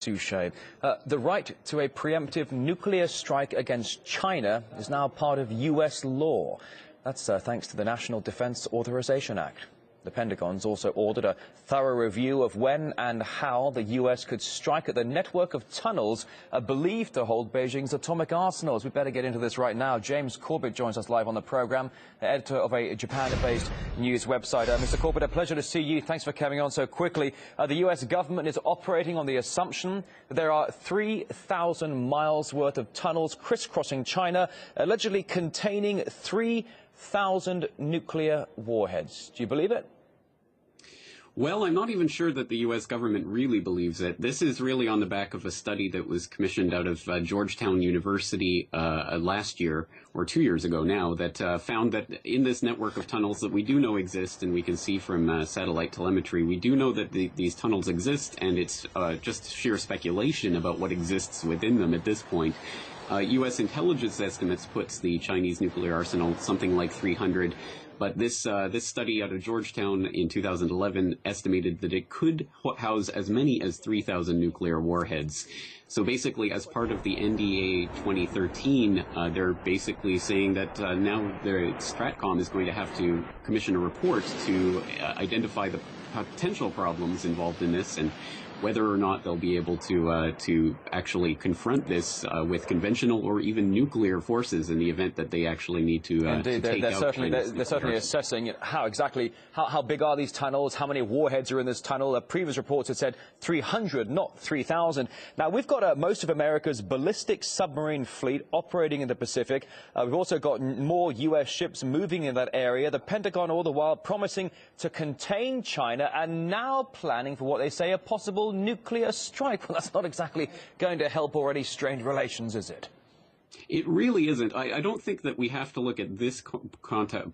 Touche. The right to a preemptive nuclear strike against China is now part of U.S. law. That's thanks to the National Defense Authorization Act. The Pentagon's also ordered a thorough review of when and how the U.S. could strike at the network of tunnels believed to hold Beijing's atomic arsenals. We better get into this right now. James Corbett joins us live on the program, editor of a Japan-based news website. Mr. Corbett, a pleasure to see you. Thanks for coming on so quickly. The U.S. government is operating on the assumption that there are 3,000 miles worth of tunnels crisscrossing China, allegedly containing 3,000 nuclear warheads. Do you believe it? Well, I'm not even sure that the U.S. government really believes it. This is really on the back of a study that was commissioned out of Georgetown University last year, or 2 years ago now, that found that in this network of tunnels that we do know exist, and we can see from satellite telemetry, we do know that these tunnels exist, and it's just sheer speculation about what exists within them at this point. U.S. intelligence estimates puts the Chinese nuclear arsenal something like 300. But this study out of Georgetown in 2011 estimated that it could house as many as 3,000 nuclear warheads. So basically, as part of the NDA 2013, they're basically saying that now the Stratcom is going to have to commission a report to identify the potential problems involved in this and whether or not they'll be able to actually confront this with conventional or even nuclear forces in the event that they actually need to take out China's they're certainly assessing how big are these tunnels, how many warheads are in this tunnel. Previous reports had said 300, not 3,000. Now, we've got most of America's ballistic submarine fleet operating in the Pacific. We've also got more U.S. ships moving in that area. The Pentagon all the while promising to contain China and now planning for what they say a possible nuclear strike. Well, that's not exactly going to help already strained relations, is it? It really isn't. I don't think that we have to look at this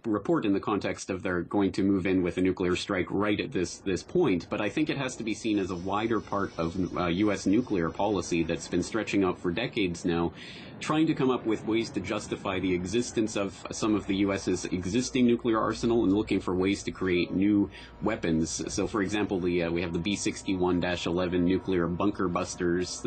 report in the context of they're going to move in with a nuclear strike right at this point, but I think it has to be seen as a wider part of U.S. nuclear policy that's been stretching out for decades now, trying to come up with ways to justify the existence of some of the U.S.'s existing nuclear arsenal and looking for ways to create new weapons. So, for example, we have the B-61-11 nuclear bunker busters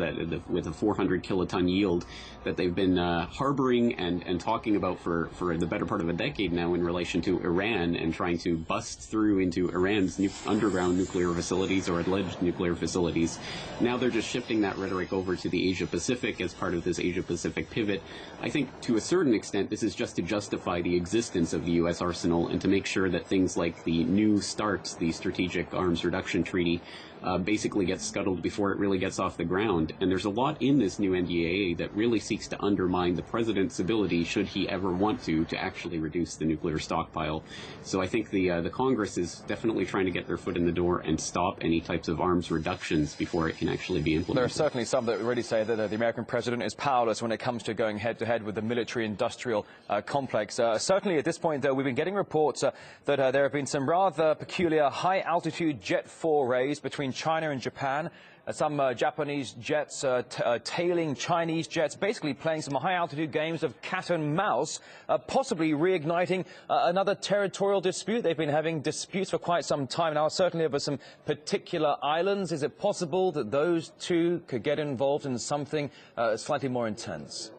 with a 400 kiloton yield that they've been harboring and talking about for the better part of a decade now in relation to Iran and trying to bust through into Iran's underground nuclear facilities or alleged nuclear facilities. Now they're just shifting that rhetoric over to the Asia-Pacific as part of this Asia-Pacific pivot. I think to a certain extent this is just to justify the existence of the U.S. arsenal and to make sure that things like the New START, the Strategic Arms Reduction Treaty, basically gets scuttled before it really gets off the ground. And there's a lot in this new NDAA that really seeks to undermine the president's ability, should he ever want to actually reduce the nuclear stockpile. So I think the Congress is definitely trying to get their foot in the door and stop any types of arms reductions before it can actually be implemented. There are certainly some that really say that the American president is powerless when it comes to going head-to-head with the military-industrial complex. Certainly at this point, though, we've been getting reports that there have been some rather peculiar high-altitude jet forays between China and Japan. Some Japanese jets tailing Chinese jets, basically playing some high-altitude games of cat and mouse, possibly reigniting another territorial dispute. They've been having disputes for quite some time now, certainly over some particular islands. Is it possible that those two could get involved in something slightly more intense?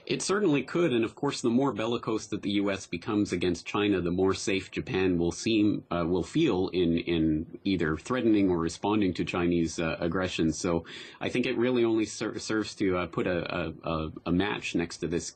It certainly could, and of course the more bellicose that the U.S. becomes against China, the more safe Japan will feel in either threatening or responding to Chinese aggression. So I think it really only serves to put a match next to this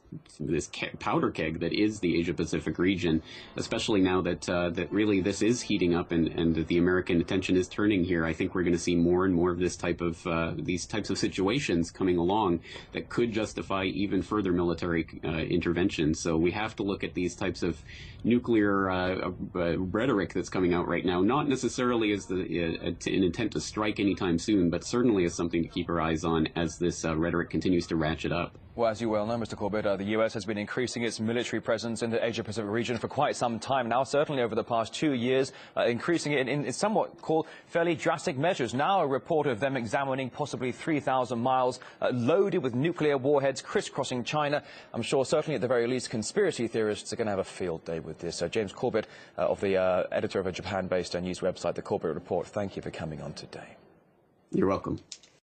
powder keg that is the Asia-Pacific region, especially now that really this is heating up and the American attention is turning here. I think we're going to see more and more of these types of situations coming along that could justify even further military intervention. So we have to look at these types of nuclear rhetoric that's coming out right now, not necessarily as an intent to strike anytime soon, but certainly as something to keep our eyes on as this rhetoric continues to ratchet up. Well, as you well know, Mr. Corbett, the U.S. has been increasing its military presence in the Asia-Pacific region for quite some time now, certainly over the past 2 years, increasing it in somewhat called fairly drastic measures. Now a report of them examining possibly 3,000 miles loaded with nuclear warheads crisscrossing China. I'm sure certainly at the very least conspiracy theorists are going to have a field day with this. James Corbett, of the editor of a Japan-based news website, The Corbett Report, thank you for coming on today. You're welcome.